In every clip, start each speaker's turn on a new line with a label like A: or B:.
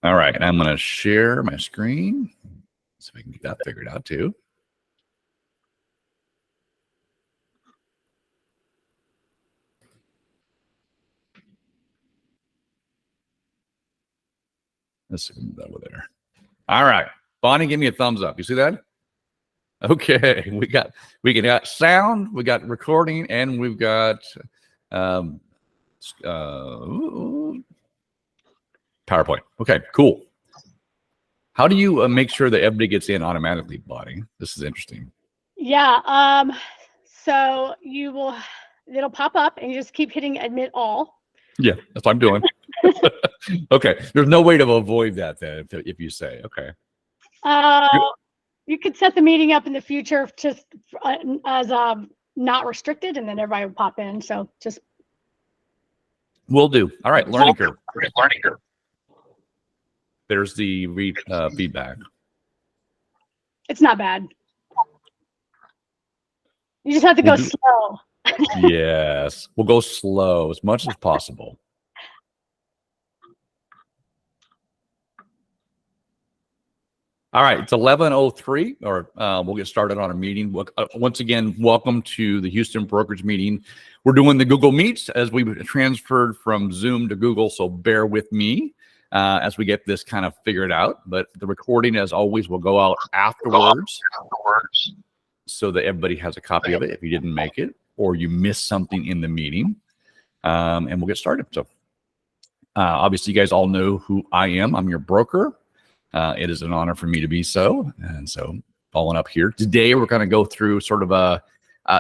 A: All right, and I'm going to share my screen so we can get that figured out too. Let's move that over there. All right, Bonnie, give me a thumbs up. You see that? Okay, we got sound, we got recording, and we've got PowerPoint. Okay, cool. How do you make sure that everybody gets in automatically, Bonnie? This is interesting.
B: Yeah. So it'll pop up, and you just keep hitting admit all.
A: Yeah, that's what I'm doing. Okay, there's no way to avoid that then if you say okay.
B: You could set the meeting up in the future just as not restricted, and then everybody will pop in. So just
A: will do. All right, learning curve. There's the feedback.
B: It's not bad. You just have to go slow.
A: Yes, we'll go slow as much as possible. All right, it's 11:03, or we'll get started on a meeting. Once again, welcome to the Houston Brokerage meeting. We're doing the Google Meets as we transferred from Zoom to Google, so bear with me as we get this kind of figured out. But the recording, as always, will go out afterwards so that everybody has a copy of it if you didn't make it or you missed something in the meeting. And we'll get started. So obviously, you guys all know who I am. I'm your broker. It is an honor for me to be so. And so following up here today, we're going to go through sort of a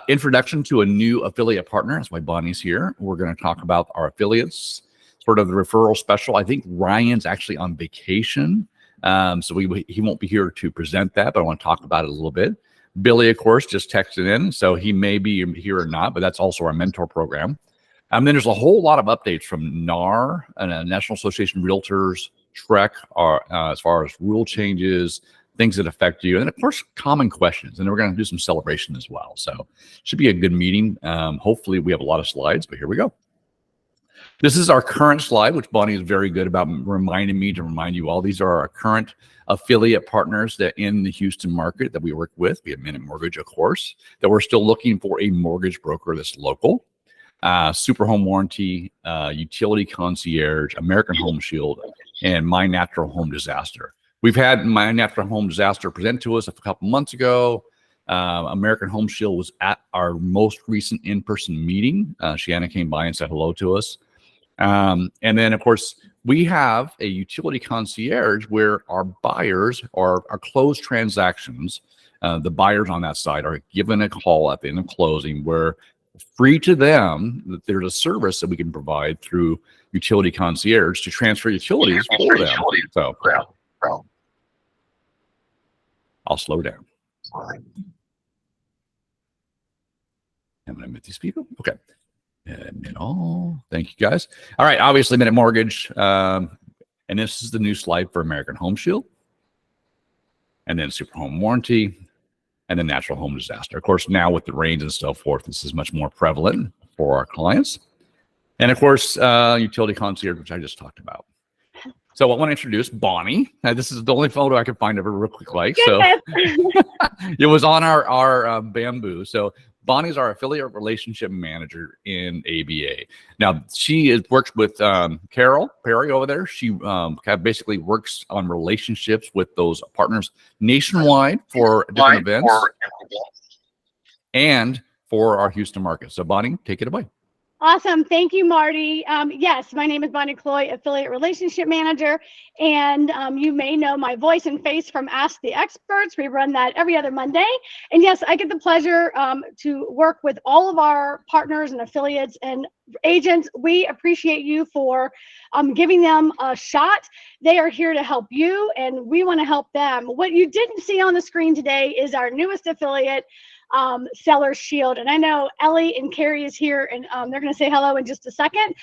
A: introduction to a new affiliate partner. That's why Bonnie's here. We're going to talk about our affiliates, sort of the referral special. I think Ryan's actually on vacation. So he won't be here to present that, but I want to talk about it a little bit. Billy, of course, just texted in, so he may be here or not, but that's also our mentor program. And then there's a whole lot of updates from NAR, National Association of Realtors, TREC, as far as rule changes, things that affect you, and of course, common questions. And we're going to do some celebration as well. So should be a good meeting. Hopefully we have a lot of slides, but here we go. This is our current slide, which Bonnie is very good about reminding me to remind you all. These are our current affiliate partners that in the Houston market that we work with. We have Minute Mortgage, of course, that we're still looking for a mortgage broker that's local. Super Home Warranty, Utility Concierge, American Home Shield, and My Natural Home Disaster. We've had My Natural Home Disaster present to us a couple months ago. American Home Shield was at our most recent in-person meeting. Shanna came by and said hello to us. And then, of course, we have a Utility Concierge where our buyers are our closed transactions. The buyers on that side are given a call at the end of closing where free to them that there's a service that we can provide through Utility Concierge to transfer utilities for them. So I'll slow down. I'm going to admit these people. Okay. Admit all. Thank you, guys. All right. Obviously, Minute Mortgage. And this is the new slide for American Home Shield. And then Super Home Warranty. And then Natural Home Disaster. Of course, now with the rains and so forth, this is much more prevalent for our clients. And of course, Utility Concierge, which I just talked about. So I want to introduce Bonnie. This is the only photo I could find of her real quick. So it was on our bamboo. So Bonnie's our affiliate relationship manager in ABA. Now she works with Carol Perry over there. She basically works on relationships with those partners nationwide for different events and for our Houston market. So Bonnie, take it away.
B: Awesome. Thank you, Marty. Yes, my name is Bonnie Cloy, Affiliate Relationship Manager, and you may know my voice and face from Ask the Experts. We run that every other Monday. And yes, I get the pleasure to work with all of our partners and affiliates and agents. We appreciate you for giving them a shot. They are here to help you, and we want to help them. What you didn't see on the screen today is our newest affiliate, Seller Shield. And I know Ellie and Carrie is here, and they're going to say hello in just a second.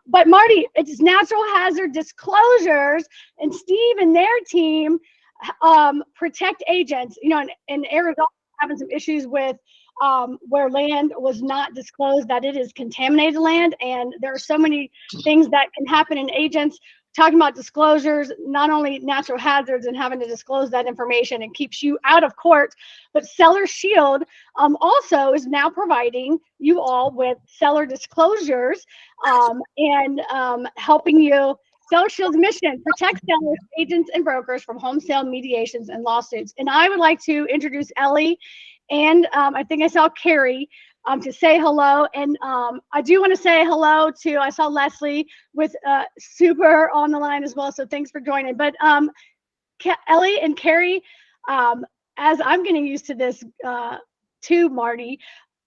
B: But Marty, it's natural hazard disclosures, and Steve and their team protect agents. You know, in Arizona, having some issues with where land was not disclosed that it is contaminated land, and there are so many things that can happen in agents talking about disclosures, not only natural hazards and having to disclose that information and keeps you out of court, but Seller Shield also is now providing you all with seller disclosures and helping you. Seller Shield's mission: protect sellers, agents, and brokers from home sale mediations and lawsuits. And I would like to introduce Ellie, and I think I saw Carrie to say hello. And I do want to say hello to, I saw Leslie with Super on the line as well. So thanks for joining. But Ellie and Carrie, as I'm getting used to this too, Marty,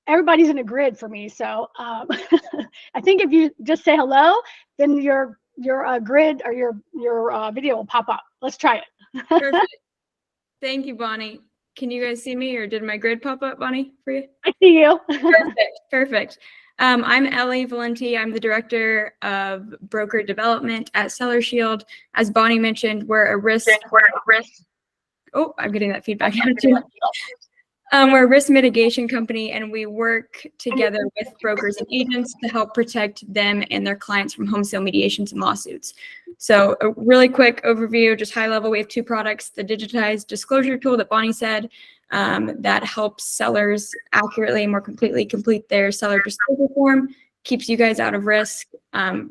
B: everybody's in a grid for me. So I think if you just say hello, then your grid or your video will pop up. Let's try it.
C: Perfect. Thank you, Bonnie. Can you guys see me, or did my grid pop up, Bonnie, for you?
B: I see you.
C: Perfect. I'm Ellie Valenti. I'm the Director of Broker Development at Seller Shield. As Bonnie mentioned, we're a risk. Oh, I'm getting that feedback now too. We're a risk mitigation company, and we work together with brokers and agents to help protect them and their clients from home sale mediations and lawsuits. So a really quick overview, just high level, we have two products: the digitized disclosure tool that Bonnie said, that helps sellers accurately and more completely complete their seller disclosure form, keeps you guys out of risk,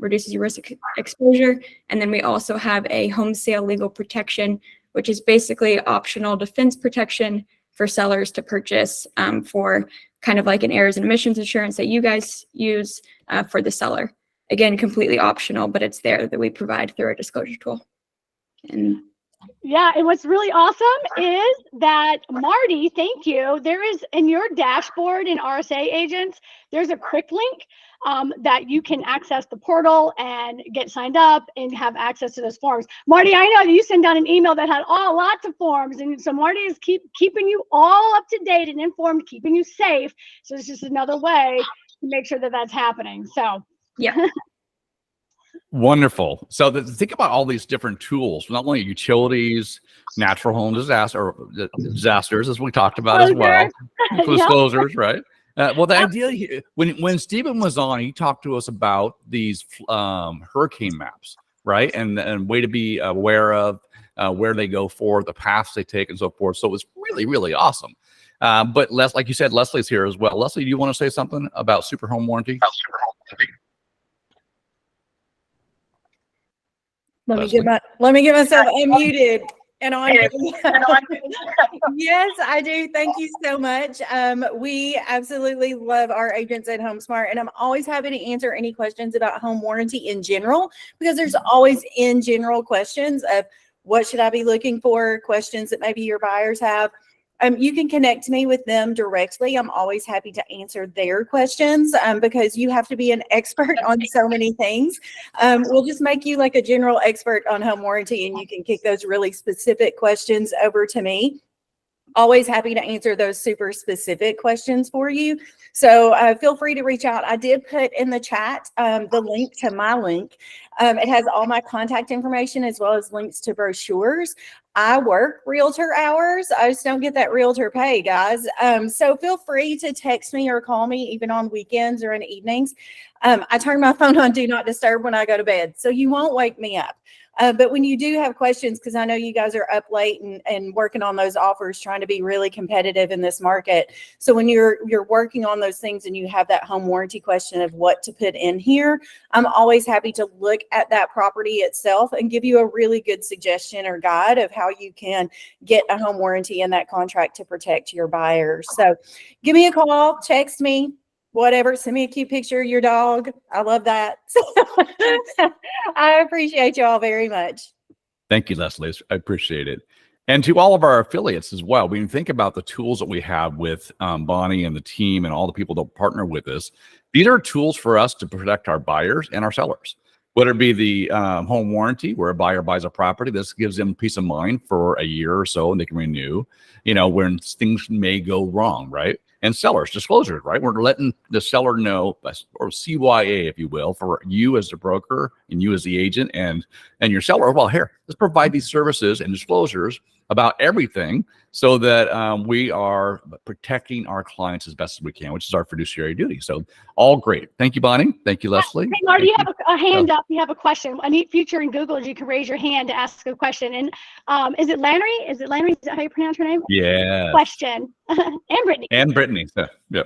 C: reduces your risk exposure. And then we also have a home sale legal protection, which is basically optional defense protection for sellers to purchase for kind of like an errors and omissions insurance that you guys use for the seller. Again, completely optional, but it's there that we provide through our disclosure tool. And
B: yeah, and what's really awesome is that, Marty, thank you. There is in your dashboard in RSA agents, there's a quick link that you can access the portal and get signed up and have access to those forms. Marty, I know you sent out an email that had lots of forms, and so Marty is keeping you all up to date and informed, keeping you safe. So it's just another way to make sure that that's happening. So
C: yeah.
A: Wonderful. So think about all these different tools, not only utilities, natural home disasters, as we talked about as well, disclosures, right? Well, the idea here, when Stephen was on, he talked to us about these hurricane maps, right? And way to be aware of where they go for, the paths they take, and so forth. So it was really, really awesome. But like you said, Leslie's here as well. Leslie, do you want to say something about Super Home Warranty?
D: Let me get myself unmuted and on. Yes, I do. Thank you so much. We absolutely love our agents at HomeSmart, and I'm always happy to answer any questions about home warranty in general, because there's always in general questions of what should I be looking for, questions that maybe your buyers have. You can connect me with them directly. I'm always happy to answer their questions because you have to be an expert on so many things. We'll just make you like a general expert on home warranty, and you can kick those really specific questions over to me. Always happy to answer those super specific questions for you. So feel free to reach out. I did put in the chat the link to my link. It has all my contact information as well as links to brochures. I work realtor hours. I just don't get that realtor pay, guys. So feel free to text me or call me even on weekends or in the evenings. I turn my phone on Do Not Disturb when I go to bed, so you won't wake me up. But when you do have questions, because I know you guys are up late and working on those offers, trying to be really competitive in this market. So when you're working on those things and you have that home warranty question of what to put in here, I'm always happy to look at that property itself and give you a really good suggestion or guide of how you can get a home warranty in that contract to protect your buyers. So give me a call, text me, whatever, send me a cute picture of your dog. I love that. I appreciate you all very much.
A: Thank you, Leslie. I appreciate it. And to all of our affiliates as well, when you think about the tools that we have with Bonnie and the team and all the people that partner with us, these are tools for us to protect our buyers and our sellers. Whether it be the home warranty, where a buyer buys a property, this gives them peace of mind for a year or so, and they can renew, when things may go wrong, right? And sellers disclosures, right? We're letting the seller know, or CYA, if you will, for you as the broker and you as the agent and your seller. Well, here, let's provide these services and disclosures about everything so that we are protecting our clients as best as we can, which is our fiduciary duty. So all great. Thank you, Bonnie. Thank you, Leslie.
B: Hey, Marty, you
A: Thank
B: have a hand up. You have a question. I need future in Google. You can raise your hand to ask a question. And is it Lannery? Is it Lannery? Is that how you pronounce her name?
A: Yeah.
B: Question. And Brittany.
A: And Brittany. So, yeah.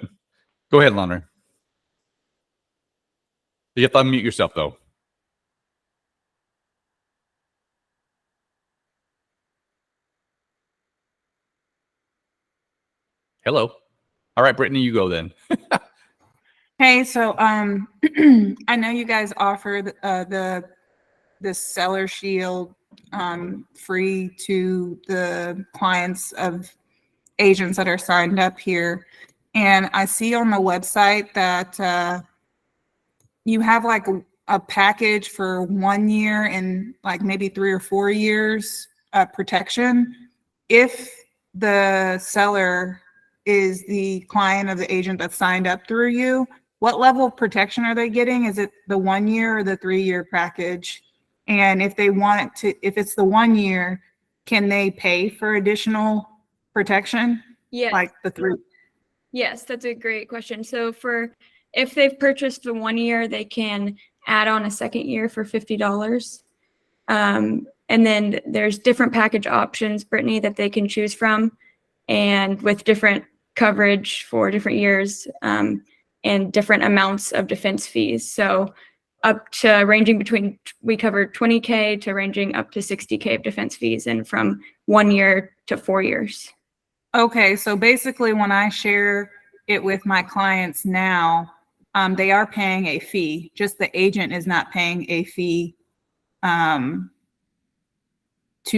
A: Go ahead, Lonner. You have to unmute yourself, though. Hello. All right, Brittany, you go then.
E: Hey, so I know you guys offer the seller shield free to the clients of agents that are signed up here. And I see on the website that you have like a package for 1 year and like maybe 3 or 4 years protection. If the seller is the client of the agent that's signed up through you, what level of protection are they getting? Is it the 1 year or the 3 year package? And if they want it to, if it's the 1 year, can they pay for additional protection?
C: Yes.
E: Like the 3?
C: Yes, that's a great question. So if they've purchased the 1 year, they can add on a second year for $50. And then there's different package options, Brittany, that they can choose from, and with different coverage for different years and different amounts of defense fees. So up to ranging between, we cover 20K to ranging up to 60K of defense fees, and from 1 year to 4 years.
E: Okay, so basically when I share it with my clients now, they are paying a fee, just the agent is not paying a fee to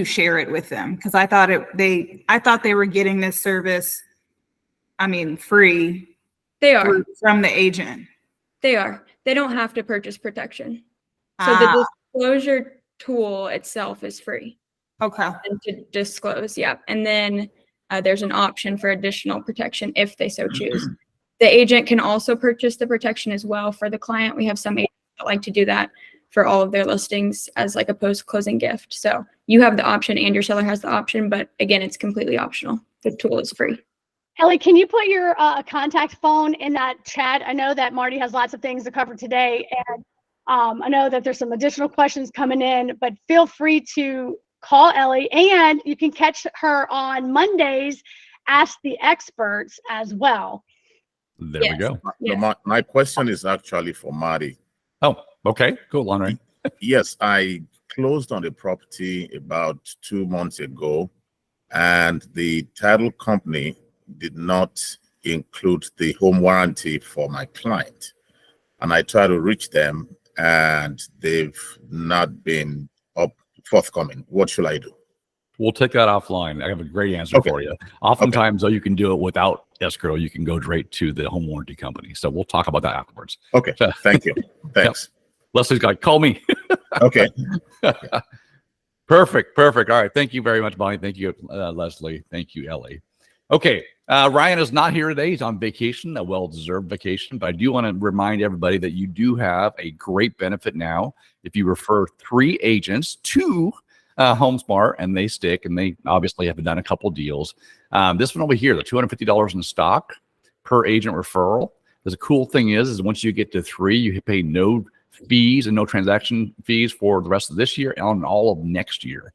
E: share it with them. Because I thought they were getting this service, free.
C: They are.
E: From the agent.
C: They are. They don't have to purchase protection. So the disclosure tool itself is free.
E: Okay.
C: And to disclose, yeah. And then there's an option for additional protection if they so choose. The agent can also purchase the protection as well for the client. We have some agents that like to do that for all of their listings as like a post-closing gift. So you have the option and your seller has the option, but again, it's completely optional. The tool is free.
B: Ellie, can you put your contact phone in that chat? I know that Marty has lots of things to cover today, and I know that there's some additional questions coming in, but feel free to call Ellie, and you can catch her on Mondays, Ask the Experts as well.
A: There we go.
F: No, my question is actually for Marty.
A: Oh, okay. Cool, Lonner.
F: Yes, I closed on the property about 2 months ago, and the title company did not include the home warranty for my client. And I tried to reach them, and they've not been forthcoming. What should I do?
A: We'll take that offline. I have a great answer for you. Oftentimes, though, you can do it without escrow. You can go straight to the home warranty company. So we'll talk about that afterwards.
F: Okay. Thank you. Thanks.
A: Yep. Leslie's got to call me.
F: Okay.
A: Perfect. All right. Thank you very much, Bonnie. Thank you, Leslie. Thank you, Ellie. Okay. Ryan is not here today. He's on vacation, a well-deserved vacation. But I do want to remind everybody that you do have a great benefit now if you refer 3 agents to HomeSmart, and they stick, and they obviously have done a couple deals. This one over here, the $250 in stock per agent referral. The cool thing is once you get to 3, you pay no fees and no transaction fees for the rest of this year and all of next year.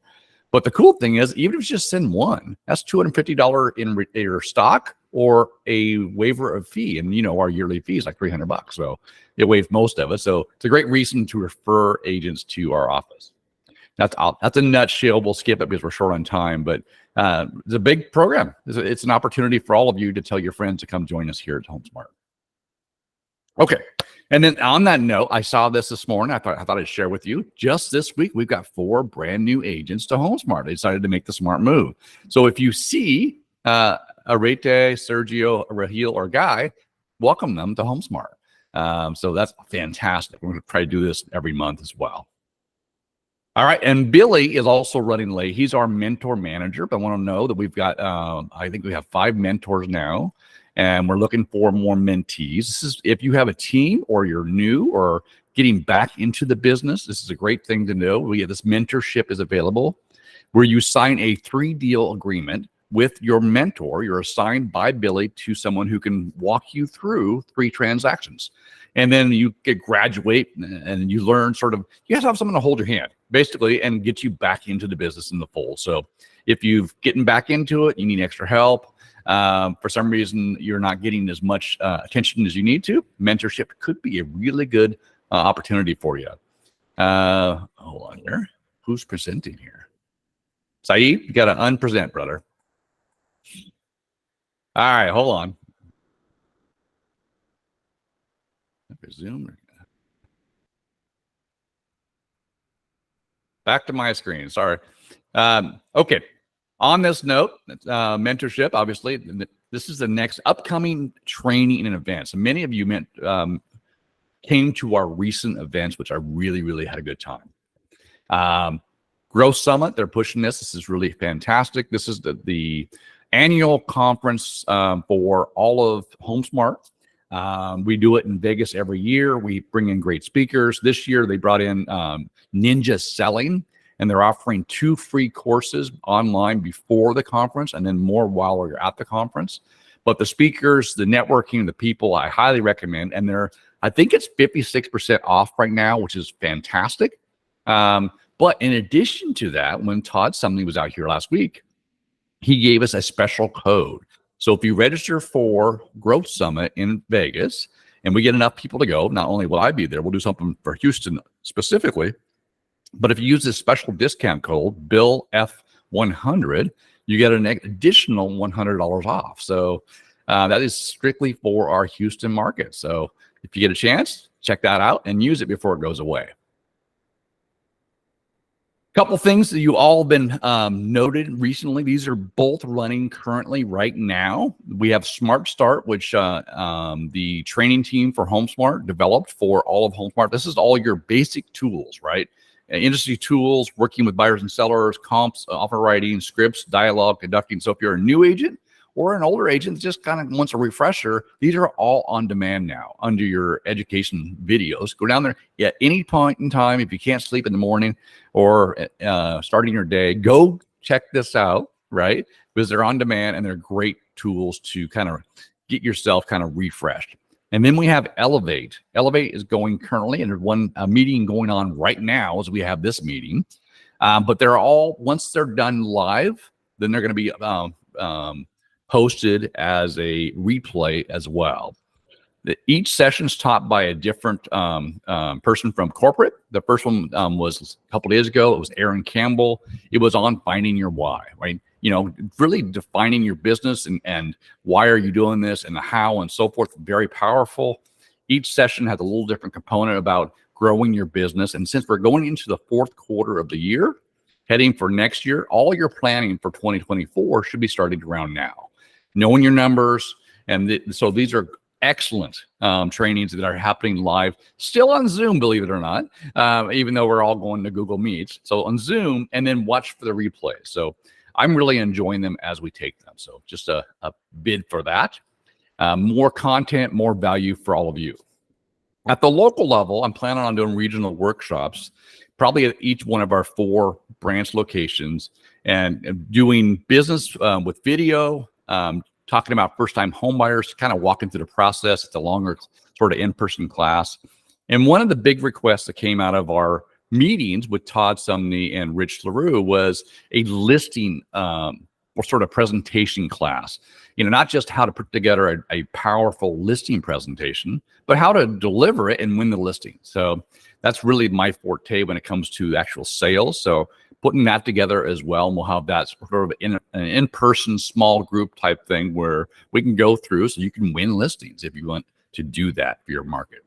A: But the cool thing is, even if you just send one, that's $250 in your stock or a waiver of fee. And our yearly fee is like $300, so it waives most of it. So it's a great reason to refer agents to our office. That's a nutshell. We'll skip it because we're short on time, but it's a big program. It's an opportunity for all of you to tell your friends to come join us here at HomeSmart. Okay. And then on that note, I saw this morning. I thought I'd share with you. Just this week, we've got 4 brand new agents to HomeSmart. They decided to make the smart move. So if you see Arete, Sergio, Raheel, or Guy, welcome them to HomeSmart. So that's fantastic. We're going to try to do this every month as well. All right. And Billy is also running late. He's our mentor manager, but I want to know that we've got, I think we have 5 mentors now, and we're looking for more mentees. This is if you have a team or you're new or getting back into the business, this is a great thing to know. This mentorship is available. where you sign a 3-deal agreement with your mentor. You're assigned by Billy to someone who can walk you through 3 transactions. And then you get graduate and you learn you have to have someone to hold your hand basically and get you back into the business in the fold. So if you've getting back into it, you need extra help. For some reason, you're not getting as much attention as you need to. Mentorship could be a really good opportunity for you. Hold on here. Who's presenting here? Saeed, you got to unpresent, brother. All right, hold on. Resume. Back to my screen. Sorry. Okay. On this note, mentorship, obviously, this is the next upcoming training and events. And many of you came to our recent events, which I really, really had a good time. Growth Summit, they're pushing this. This is really fantastic. This is the annual conference for all of HomeSmart. We do it in Vegas every year. We bring in great speakers. This year, they brought in Ninja Selling, and they're offering 2 free courses online before the conference and then more while you're at the conference. But the speakers, the networking, the people, I highly recommend. And I think it's 56% off right now, which is fantastic. But in addition to that, when Todd Sumley was out here last week, he gave us a special code. So if you register for Growth Summit in Vegas and we get enough people to go, not only will I be there, we'll do something for Houston specifically. But if you use this special discount code, Bill F100, you get an additional $100 off. So that is strictly for our Houston market. So if you get a chance, check that out and use it before it goes away. Couple things that you all been noted recently. These are both running currently right now. We have Smart Start, which the training team for HomeSmart developed for all of HomeSmart. This is all your basic tools, right? Industry tools, working with buyers and sellers, comps, offer writing, scripts, dialogue, conducting. So if you're a new agent or an older agent that just kind of wants a refresher, these are all on demand now under your education videos. Go down there at any point in time. If you can't sleep in the morning or starting your day, go check this out, right? Because they're on demand and they're great tools to kind of get yourself kind of refreshed. And then we have Elevate. Elevate is going currently, and there's one meeting going on right now as we have this meeting. But they're all, once they're done live, then they're going to be posted as a replay as well. Each session is taught by a different person from corporate. The first one was a couple days ago. It was Aaron Campbell. It was on finding your why, right? You know, really defining your business and why are you doing this and the how and so forth. Very powerful. Each session has a little different component about growing your business. And since we're going into the 4th quarter of the year, heading for next year, all your planning for 2024 should be starting around now. Knowing your numbers. And so these are excellent trainings that are happening live, still on Zoom, believe it or not, even though we're all going to Google Meets. So on Zoom, and then watch for the replay. So I'm really enjoying them as we take them. So just a bid for that. More content, more value for all of you. At the local level, I'm planning on doing regional workshops, probably at each one of our 4 branch locations, and doing business with video, talking about first-time home buyers, kind of walking through the process. It's a longer sort of in-person class. And one of the big requests that came out of our meetings with Todd Sumney and Rich LaRue was a listing or sort of presentation class. You know, not just how to put together a powerful listing presentation, but how to deliver it and win the listing. So that's really my forte when it comes to actual sales. So putting that together as well, and we'll have that sort of an in-person small group type thing where we can go through so you can win listings if you want to do that for your market.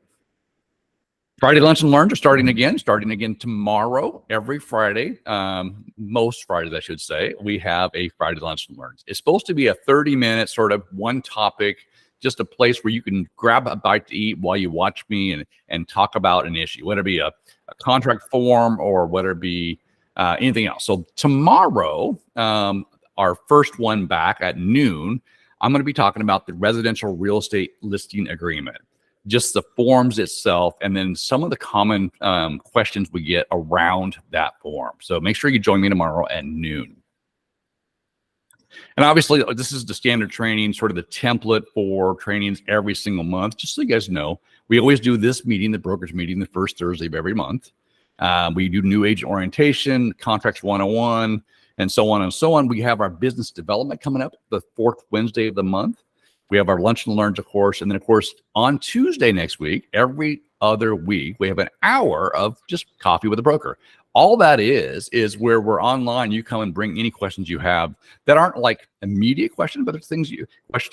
A: Friday Lunch and Learns are starting again tomorrow. Every Friday, most Fridays, I should say, we have a Friday Lunch and Learns. It's supposed to be a 30-minute sort of one topic, just a place where you can grab a bite to eat while you watch me and talk about an issue, whether it be a contract form or whether it be anything else. So tomorrow, our first one back at noon, I'm going to be talking about the residential real estate listing agreement. just the forms itself, and then some of the common questions we get around that form. So make sure you join me tomorrow at noon. And obviously, this is the standard training, sort of the template for trainings every single month. Just so you guys know, we always do this meeting, the brokerage meeting, the first Thursday of every month. We do new agent orientation, contracts 101, and so on and so on. We have our business development coming up the fourth Wednesday of the month. We have our lunch and learns, of course. And then, of course, on Tuesday next week, every other week, we have an hour of just coffee with a broker. All that is where we're online. You come and bring any questions you have that aren't like immediate questions, but it's things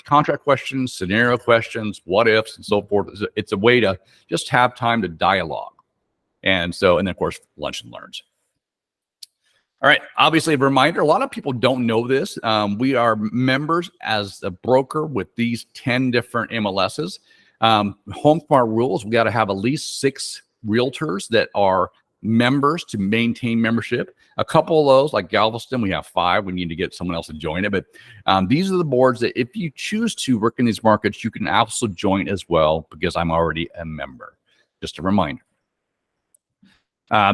A: contract questions, scenario questions, what ifs, and so forth. It's a way to just have time to dialogue. And then, of course, lunch and learns. All right. Obviously, a reminder, a lot of people don't know this. We are members as a broker with these 10 different MLSs. HomeSmart rules, we got to have at least 6 realtors that are members to maintain membership. A couple of those, like Galveston, we have 5. We need to get someone else to join it. But these are the boards that if you choose to work in these markets, you can also join as well, because I'm already a member. Just a reminder.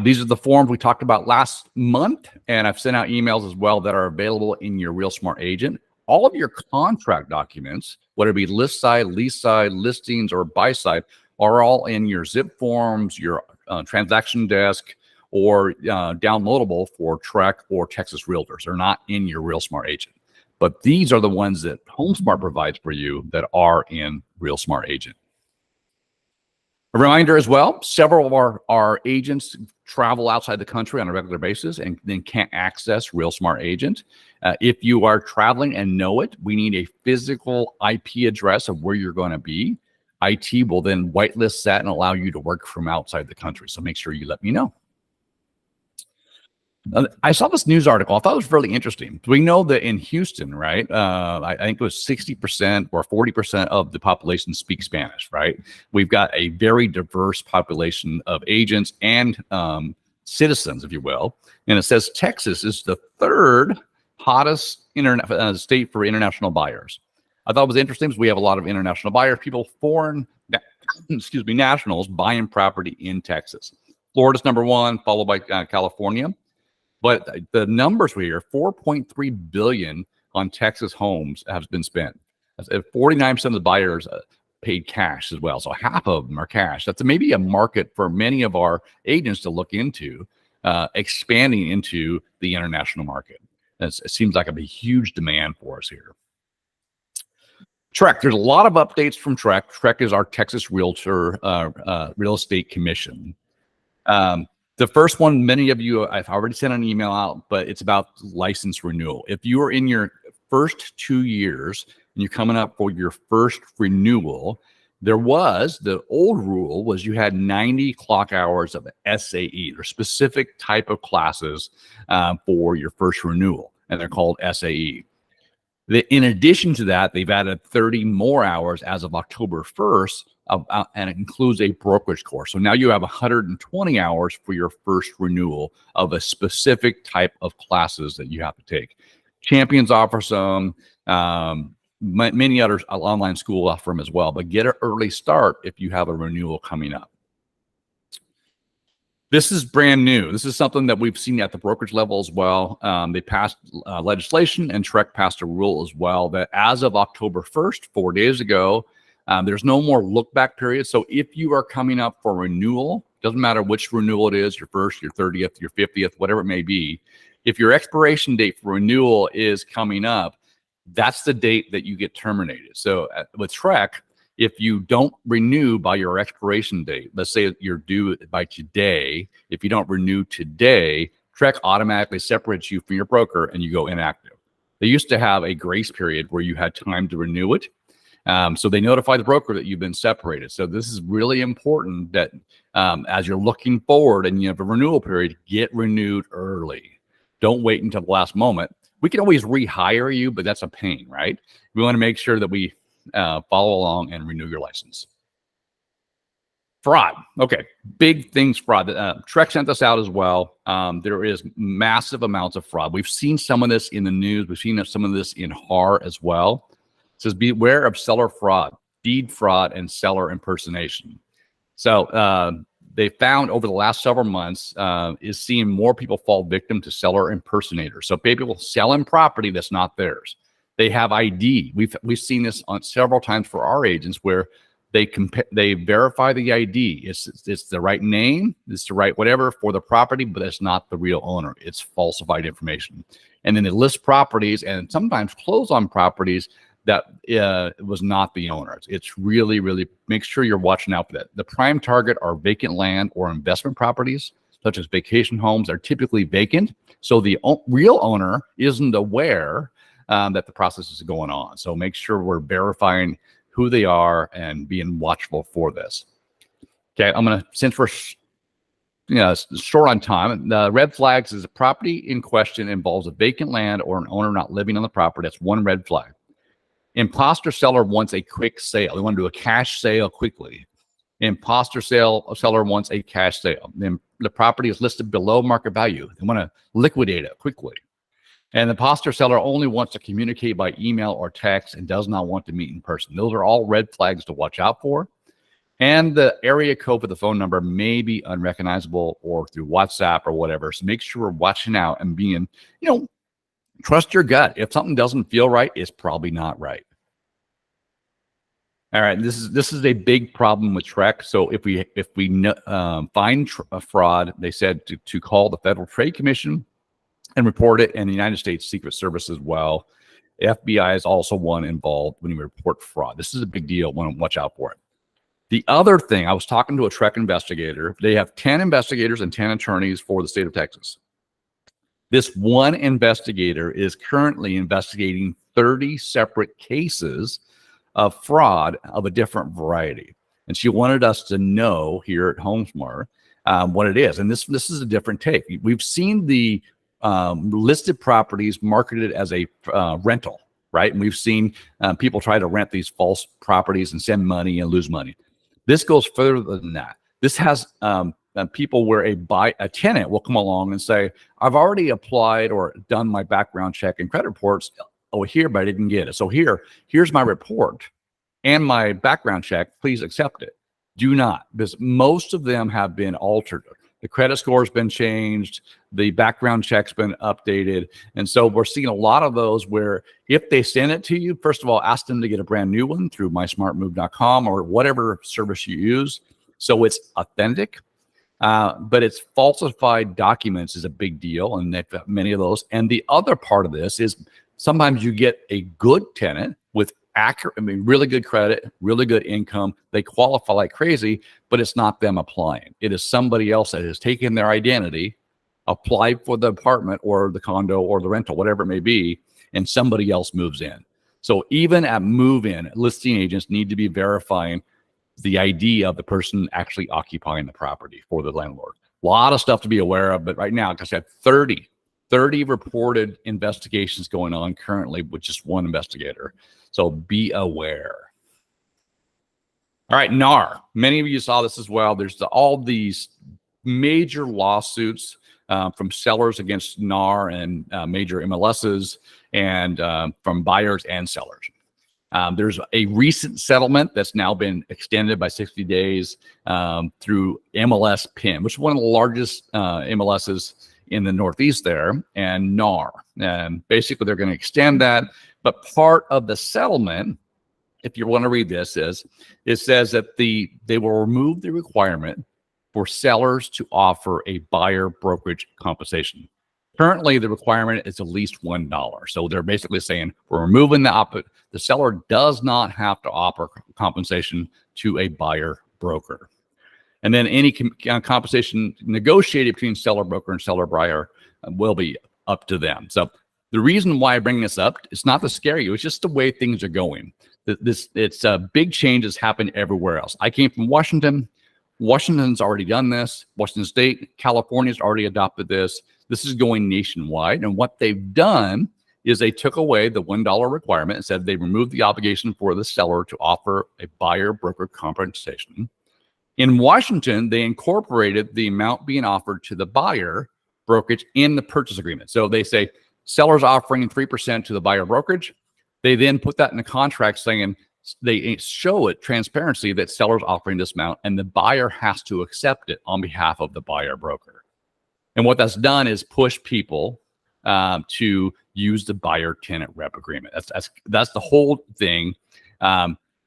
A: These are the forms we talked about last month, and I've sent out emails as well that are available in your RealSmart agent. All of your contract documents, whether it be list side, lease side, listings, or buy side, are all in your zip forms, your transaction desk, or downloadable for Trek or Texas Realtors. They're not in your RealSmart agent. But these are the ones that HomeSmart provides for you that are in RealSmart agent. A reminder as well, several of our agents travel outside the country on a regular basis and then can't access RealSmart agent. If you are traveling and know it, we need a physical IP address of where you're going to be. IT will then whitelist that and allow you to work from outside the country. So make sure you let me know. I saw this news article. I thought it was really interesting. We know that in Houston, right? I think it was 60% or 40% of the population speaks Spanish, right? We've got a very diverse population of agents and citizens, if you will. And it says Texas is the 3rd hottest state for international buyers. I thought it was interesting because we have a lot of international buyers, foreign nationals buying property in Texas. Florida's number 1, followed by California. But the numbers here, $4.3 billion on Texas homes has been spent. 49% of the buyers paid cash as well. So half of them are cash. That's maybe a market for many of our agents to look into, expanding into the international market. It seems like a huge demand for us here. Trek, there's a lot of updates from Trek. Trek is our Texas Realtor Real Estate Commission. The first one, many of you, I've already sent an email out, but it's about license renewal. If you are in your first 2 years and you're coming up for your first renewal, the old rule was you had 90 clock hours of SAE. They're specific type of classes for your first renewal, and they're called SAE. In addition to that, they've added 30 more hours as of October 1st, and it includes a brokerage course. So now you have 120 hours for your first renewal of a specific type of classes that you have to take. Champions offer some, many others online school offer them as well, but get an early start if you have a renewal coming up. This is brand new. This is something that we've seen at the brokerage level as well. They passed legislation, and Trek passed a rule as well that as of October 1st, 4 days ago, there's no more look back period. So if you are coming up for renewal, doesn't matter which renewal it is, your first, your 30th, your 50th, whatever it may be, if your expiration date for renewal is coming up, that's the date that you get terminated. So with Trek, if you don't renew by your expiration date, let's say you're due by today, if you don't renew today, Trek automatically separates you from your broker and you go inactive. They used to have a grace period where you had time to renew it. So they notify the broker that you've been separated. So this is really important that as you're looking forward and you have a renewal period, get renewed early. Don't wait until the last moment. We can always rehire you, but that's a pain, right? We want to make sure that we follow along and renew your license. Fraud. Okay, big things fraud. Trek sent this out as well. There is massive amounts of fraud. We've seen some of this in the news. We've seen some of this in HAR as well. It says, beware of seller fraud. deed fraud and seller impersonation. So they found over the last several months is seeing more people fall victim to seller impersonators. So people selling property that's not theirs. They have ID. We've seen this on several times for our agents where they verify the ID. It's the right name, it's the right whatever for the property, but it's not the real owner. It's falsified information. And then they list properties and sometimes close on properties that was not the owner. It's really, really make sure you're watching out for that. The prime target are vacant land or investment properties, such as vacation homes are typically vacant. So the real owner isn't aware that the process is going on. So make sure we're verifying who they are and being watchful for this. Okay, I'm gonna, since we're short on time, the red flags is a property in question involves a vacant land or an owner not living on the property. That's one red flag. Imposter seller wants a quick sale. They want to do a cash sale quickly. Imposter seller wants a cash sale. Then the property is listed below market value. They want to liquidate it quickly. And the imposter seller only wants to communicate by email or text and does not want to meet in person. Those are all red flags to watch out for. And the area code for the phone number may be unrecognizable or through WhatsApp or whatever. So make sure we're watching out and being, trust your gut. If something doesn't feel right, it's probably not right. All right, this is a big problem with TREC. So if we find a fraud, they said to call the Federal Trade Commission and report it, and the United States Secret Service as well. FBI is also one involved when you report fraud. This is a big deal. Want to watch out for it. The other thing, I was talking to a TREC investigator. They have 10 investigators and 10 attorneys for the state of Texas. This one investigator is currently investigating 30 separate cases of fraud of a different variety. And she wanted us to know here at HomeSmart what it is. And this is a different take. We've seen the listed properties marketed as a rental, right? And we've seen people try to rent these false properties and send money and lose money. This goes further than that. This has people where a tenant will come along and say, I've already applied or done my background check and credit reports over here, but I didn't get it. So here's my report and my background check. Please accept it. Do not, because most of them have been altered. The credit score has been changed. The background check's been updated. And so we're seeing a lot of those where if they send it to you, first of all, ask them to get a brand new one through mysmartmove.com or whatever service you use. So it's authentic, but it's falsified documents is a big deal. And they've got many of those. And the other part of this is sometimes you get a good tenant with really good credit, really good income. They qualify like crazy, but it's not them applying. It is somebody else that has taken their identity, applied for the apartment or the condo or the rental, whatever it may be, and somebody else moves in. So even at move-in, listing agents need to be verifying the ID of the person actually occupying the property for the landlord. A lot of stuff to be aware of, but right now, like I said, 30 reported investigations going on currently with just one investigator. So be aware. All right, NAR. Many of you saw this as well. There's all these major lawsuits from sellers against NAR and major MLSs and from buyers and sellers. There's a recent settlement that's now been extended by 60 days through MLS PIN, which is one of the largest MLSs in the Northeast there, and NAR. And basically, they're going to extend that. But part of the settlement, if you want to read this, is it says that they will remove the requirement for sellers to offer a buyer brokerage compensation. Currently, the requirement is at least $1. So they're basically saying we're removing the seller does not have to offer compensation to a buyer broker. And then any compensation negotiated between seller broker and seller buyer will be up to them. So the reason why I bring this up, it's not to scare you. It's just the way things are going. It's big changes happen everywhere else. I came from Washington. Washington's already done this. Washington State, California's already adopted this. This is going nationwide. And what they've done is they took away the $1 requirement and said they removed the obligation for the seller to offer a buyer broker compensation. In Washington, they incorporated the amount being offered to the buyer brokerage in the purchase agreement. So they say sellers offering 3% to the buyer brokerage. They then put that in the contract saying they show it transparency that seller's offering this amount, and the buyer has to accept it on behalf of the buyer broker. And what that's done is push people to use the buyer tenant rep agreement. That's the whole thing.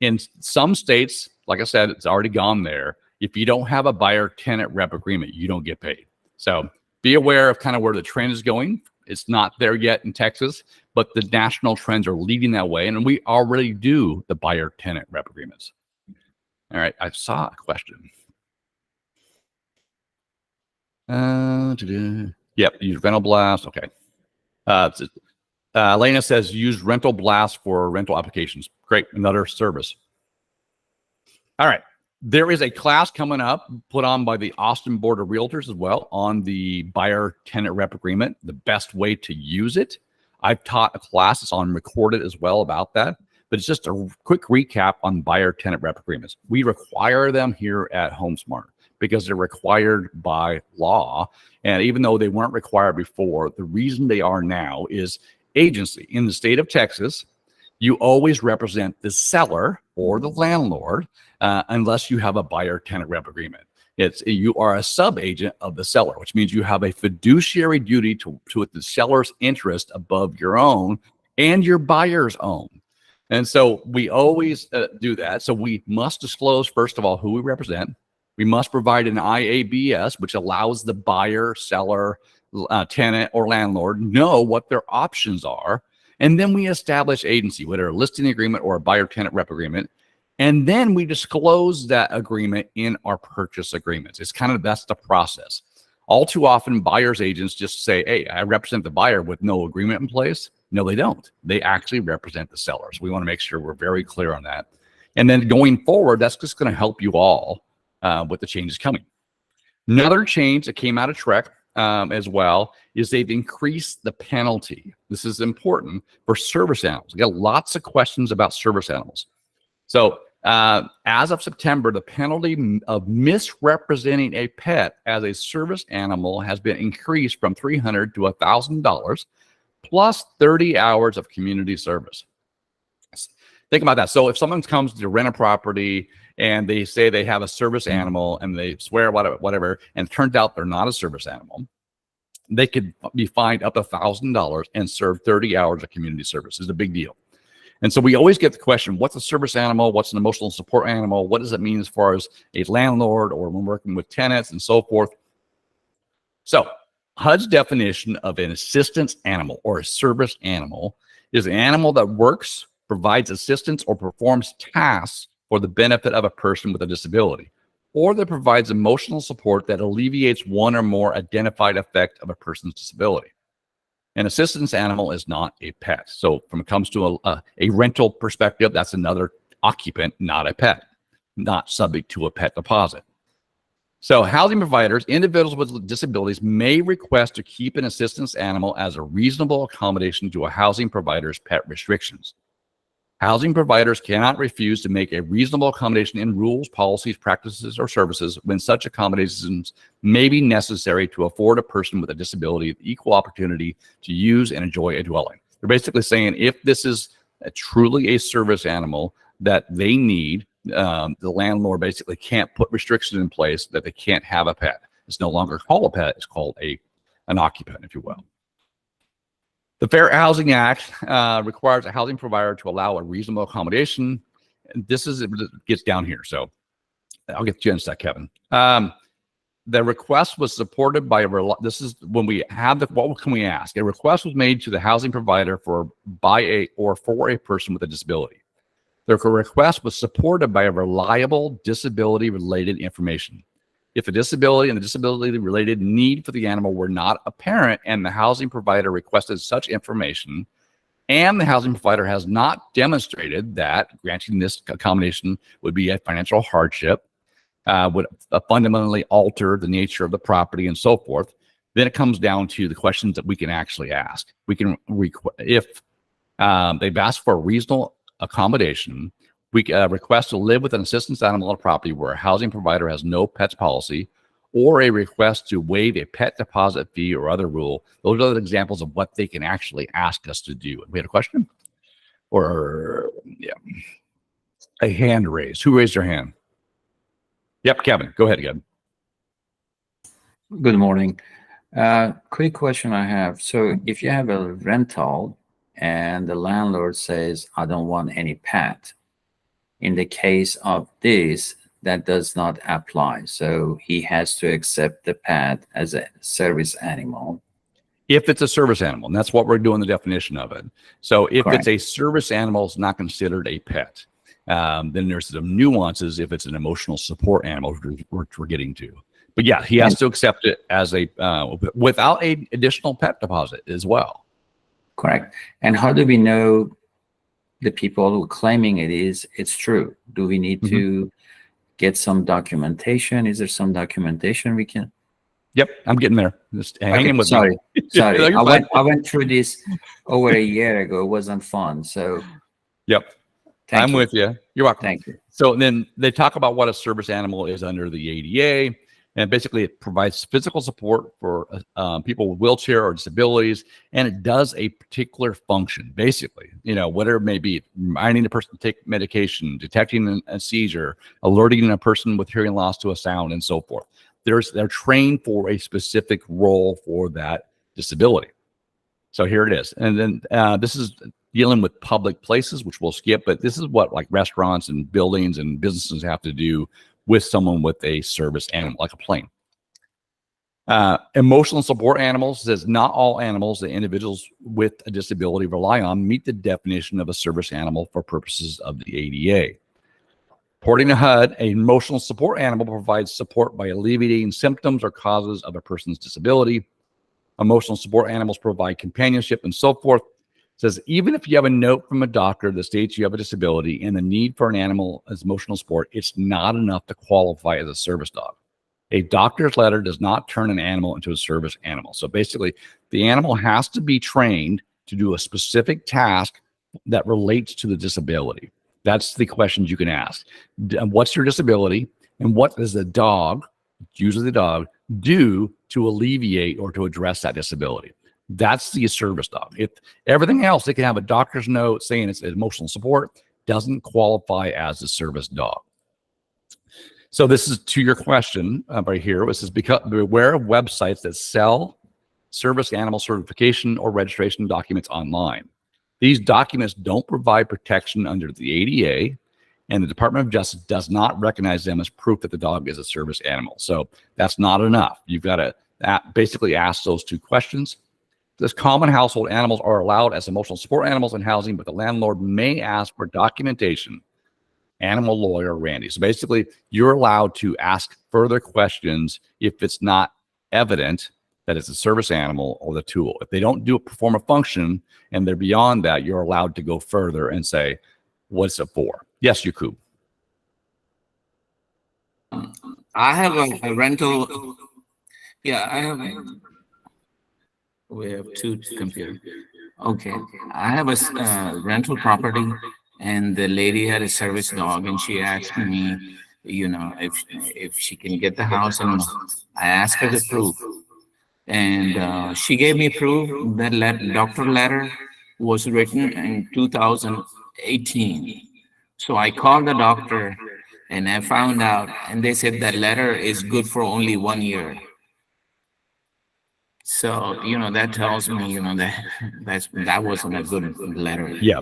A: In some states, like I said, it's already gone there. If you don't have a buyer tenant rep agreement, you don't get paid. So be aware of kind of where the trend is going. It's not there yet in Texas, but the national trends are leading that way. And we already do the buyer tenant rep agreements. All right, I saw a question. Yep, use rental blast. Okay. Elena says use rental blast for rental applications. Great, another service. All right. There is a class coming up put on by the Austin Board of Realtors as well on the buyer tenant rep agreement, the best way to use it. I've taught a class, it's on recorded as well about that, but it's just a quick recap on buyer tenant rep agreements. We require them here at HomeSmart because they're required by law. And even though they weren't required before, the reason they are now is agency. In the state of Texas, you always represent the seller or the landlord unless you have a buyer tenant rep agreement. You are a sub-agent of the seller, which means you have a fiduciary duty to the seller's interest above your own and your buyer's own. And so we always do that. So we must disclose, first of all, who we represent. We must provide an IABS, which allows the buyer, seller, tenant, or landlord know what their options are. And then we establish agency, whether a listing agreement or a buyer tenant rep agreement. And then we disclose that agreement in our purchase agreements. It's kind of, that's the process. All too often, buyer's agents just say, hey, I represent the buyer with no agreement in place. No, they don't. They actually represent the sellers. We want to make sure we're very clear on that. And then going forward, that's just going to help you all with the changes coming. Another change that came out of TREC as well is they've increased the penalty. This is important for service animals. We got lots of questions about service animals. So as of September, the penalty of misrepresenting a pet as a service animal has been increased from $300 to $1,000 plus 30 hours of community service. Think about that. So if someone comes to rent a property and they say they have a service animal and they swear whatever, and it turns out they're not a service animal, they could be fined up to $1,000 and serve 30 hours of community service. It's a big deal. And so we always get the question, what's a service animal? What's an emotional support animal? What does it mean as far as a landlord or when working with tenants and so forth? So HUD's definition of an assistance animal or a service animal is an animal that works, provides assistance, or performs tasks for the benefit of a person with a disability, or that provides emotional support that alleviates one or more identified effect of a person's disability. An assistance animal is not a pet. So when it comes to a rental perspective, that's another occupant, not a pet, not subject to a pet deposit. So housing providers, individuals with disabilities may request to keep an assistance animal as a reasonable accommodation to a housing provider's pet restrictions. Housing providers cannot refuse to make a reasonable accommodation in rules, policies, practices, or services when such accommodations may be necessary to afford a person with a disability the equal opportunity to use and enjoy a dwelling. They're basically saying if this is truly a service animal that they need, the landlord basically can't put restrictions in place that they can't have a pet. It's no longer called a pet, it's called an occupant, if you will. The Fair Housing Act requires a housing provider to allow a reasonable accommodation. And this is, it gets down here. So I'll get to you in a sec, Kevin. The request was supported by this is when we have the, what can we ask? A request was made to the housing provider for a person with a disability. The request was supported by a reliable disability-related information. If the disability and the disability-related need for the animal were not apparent and the housing provider requested such information, and the housing provider has not demonstrated that granting this accommodation would be a financial hardship, would fundamentally alter the nature of the property and so forth, then it comes down to the questions that we can actually ask. We can, if they've asked for a reasonable accommodation, we request to live with an assistance animal on a property where a housing provider has no pets policy, or a request to waive a pet deposit fee or other rule. Those are the examples of what they can actually ask us to do. We had a question? Or, yeah. a hand raised. Who raised their hand? Yep, Kevin. Go ahead again.
G: Good morning. Quick question I have. So if you have a rental and the landlord says, I don't want any pet, in the case of this, that does not apply. So he has to accept the pet as a service animal.
A: If it's a service animal, and that's what we're doing the definition of it. So if
G: Correct.
A: it's a service animal, it's not considered a pet. Then there's some nuances if it's an emotional support animal, which we're getting to. But yeah, he has to accept it as a without a additional pet deposit as well.
G: Correct. And how do we know the people who are claiming it's true? Do we need to get some documentation? Is there some documentation we can?
A: Yep, I'm getting there. Just hang in with
G: sorry.
A: me.
G: Sorry.
A: No, you're fine.
G: I went through this over a year ago. It wasn't fun. So
A: Yep,
G: thank
A: I'm
G: you.
A: with you. You're welcome.
G: Thank you.
A: So then they talk about what a service animal is under the ADA. And basically, it provides physical support for people with wheelchair or disabilities, and it does a particular function. Basically, whatever it may be, reminding the person to take medication, detecting a seizure, alerting a person with hearing loss to a sound, and so forth. They're trained for a specific role for that disability. So here it is, and then this is dealing with public places, which we'll skip. But this is what like restaurants and buildings and businesses have to do with someone with a service animal, like a plane. Emotional support animals says not all animals that individuals with a disability rely on meet the definition of a service animal for purposes of the ADA. According to HUD, an emotional support animal provides support by alleviating symptoms or causes of a person's disability. Emotional support animals provide companionship and so forth. Says even if you have a note from a doctor that states you have a disability and the need for an animal as emotional support, it's not enough to qualify as a service dog. A doctor's letter does not turn an animal into a service animal. So basically, the animal has to be trained to do a specific task that relates to the disability. That's the questions you can ask. What's your disability? And what does the dog, usually the dog, do to alleviate or to address that disability? That's the service dog. If everything else, they can have a doctor's note saying it's emotional support, doesn't qualify as a service dog. So this is to your question right here. This is because beware of websites that sell service animal certification or registration documents online. These documents don't provide protection under the ADA, and the Department of Justice does not recognize them as proof that the dog is a service animal. So that's not enough. You've got to basically ask those two questions. This common household animals are allowed as emotional support animals in housing, but the landlord may ask for documentation. Animal lawyer Randy. So basically, you're allowed to ask further questions if it's not evident that it's a service animal or the tool. If they don't perform a function and they're beyond that, you're allowed to go further and say, what's it for? Yes, Yakub.
H: I have a rental. Yeah, I have. We have two computers. Okay, I have a rental property, and the lady had a service dog, and she asked me, if she can get the house, and I asked her the proof, and she gave me proof. That doctor letter was written in 2018. So I called the doctor, and I found out, and they said that letter is good for only 1 year. So, that tells me, that wasn't a good letter.
A: Yeah.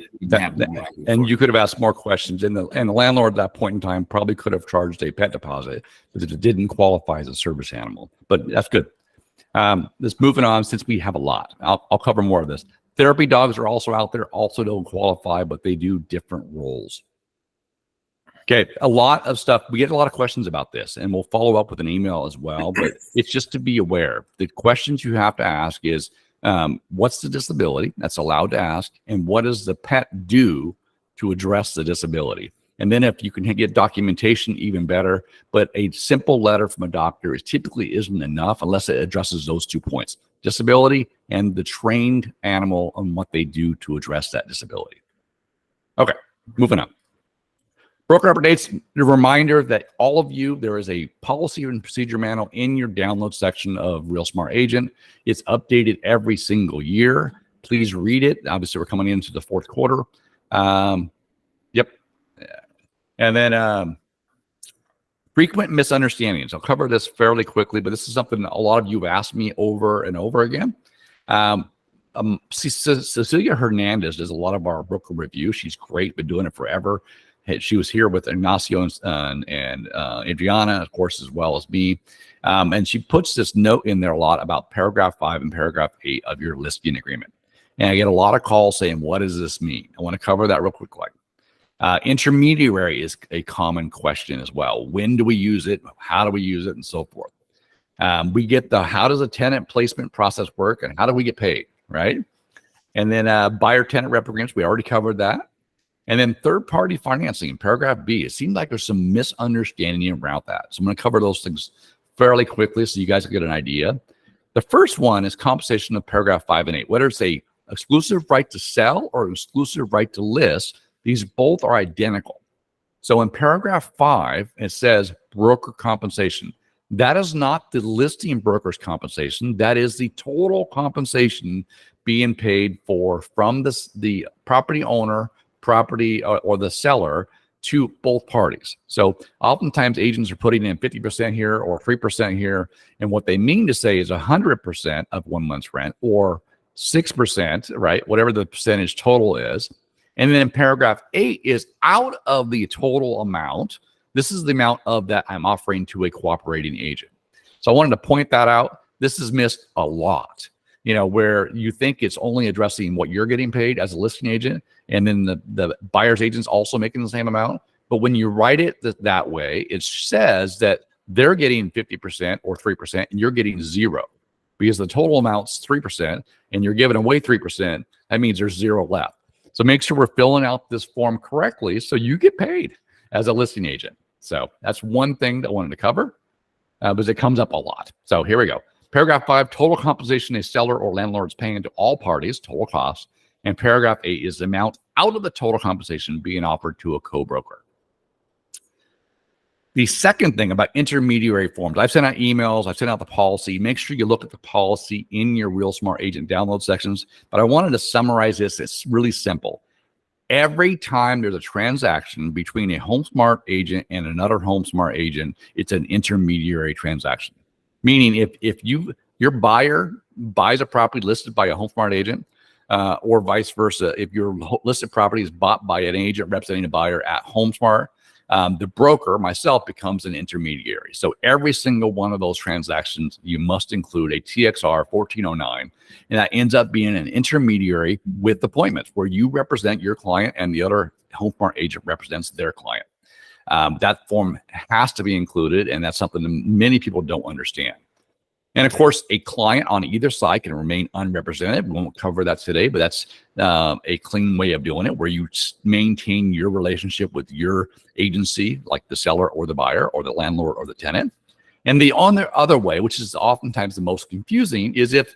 A: And you could have asked more questions. And the landlord at that point in time probably could have charged a pet deposit because it didn't qualify as a service animal. But that's good. Let's moving on since we have a lot. I'll cover more of this. Therapy dogs are also out there, also don't qualify, but they do different roles. Okay, a lot of stuff. We get a lot of questions about this, and we'll follow up with an email as well. But it's just to be aware. The questions you have to ask is, what's the disability? That's allowed to ask. And what does the pet do to address the disability? And then if you can get documentation, even better. But a simple letter from a doctor typically isn't enough unless it addresses those 2 points, disability and the trained animal on what they do to address that disability. Okay, moving on. Broker updates, a reminder that all of you, there is a policy and procedure manual in your download section of RealSmart Agent. It's updated every single year. Please read it. Obviously, we're coming into the fourth quarter. Yep. And then frequent misunderstandings. I'll cover this fairly quickly, but this is something a lot of you have asked me over and over again. Cecilia Hernandez does a lot of our broker review. She's great, been doing it forever. She was here with Ignacio and Adriana, of course, as well as me. And she puts this note in there a lot about paragraph 5 and paragraph 8 of your listing agreement. And I get a lot of calls saying, what does this mean? I want to cover that real quickly. Intermediary is a common question as well. When do we use it? How do we use it? And so forth. We get the how does a tenant placement process work and how do we get paid, right? And then buyer tenant rep agreements, we already covered that. And then third party financing, paragraph B. It seems like there's some misunderstanding around that. So I'm going to cover those things fairly quickly so you guys can get an idea. The first one is compensation of paragraph 5 and 8. Whether it's a exclusive right to sell or exclusive right to list, these both are identical. So in paragraph 5, it says broker compensation. That is not the listing broker's compensation. That is the total compensation being paid for from the property owner, property or the seller to both parties. So oftentimes agents are putting in 50% here or 3% here. And what they mean to say is 100% of 1 month's rent or 6%, right? Whatever the percentage total is. And then paragraph 8 is out of the total amount. This is the amount of that I'm offering to a cooperating agent. So I wanted to point that out. This is missed a lot, where you think it's only addressing what you're getting paid as a listing agent. And then the buyer's agent's also making the same amount. But when you write it that way, it says that they're getting 50% or 3% and you're getting 0 because the total amount's 3% and you're giving away 3%. That means there's 0 left. So make sure we're filling out this form correctly so you get paid as a listing agent. So that's one thing that I wanted to cover because it comes up a lot. So here we go. Paragraph 5, total compensation a seller or landlord is paying to all parties, total cost. And paragraph 8 is the amount out of the total compensation being offered to a co-broker. The second thing about intermediary forms, I've sent out emails, I've sent out the policy. Make sure you look at the policy in your Real Smart Agent download sections. But I wanted to summarize this. It's really simple. Every time there's a transaction between a HomeSmart agent and another HomeSmart agent, it's an intermediary transaction. Meaning if your buyer buys a property listed by a HomeSmart agent, or vice versa, if your listed property is bought by an agent representing a buyer at HomeSmart, the broker, myself, becomes an intermediary. So every single one of those transactions, you must include a TXR 1409, and that ends up being an intermediary with appointments where you represent your client and the other HomeSmart agent represents their client. That form has to be included, and that's something that many people don't understand. And of course, a client on either side can remain unrepresented. We won't cover that today, but that's a clean way of doing it, where you maintain your relationship with your agency, like the seller or the buyer or the landlord or the tenant. And the other way, which is oftentimes the most confusing, is if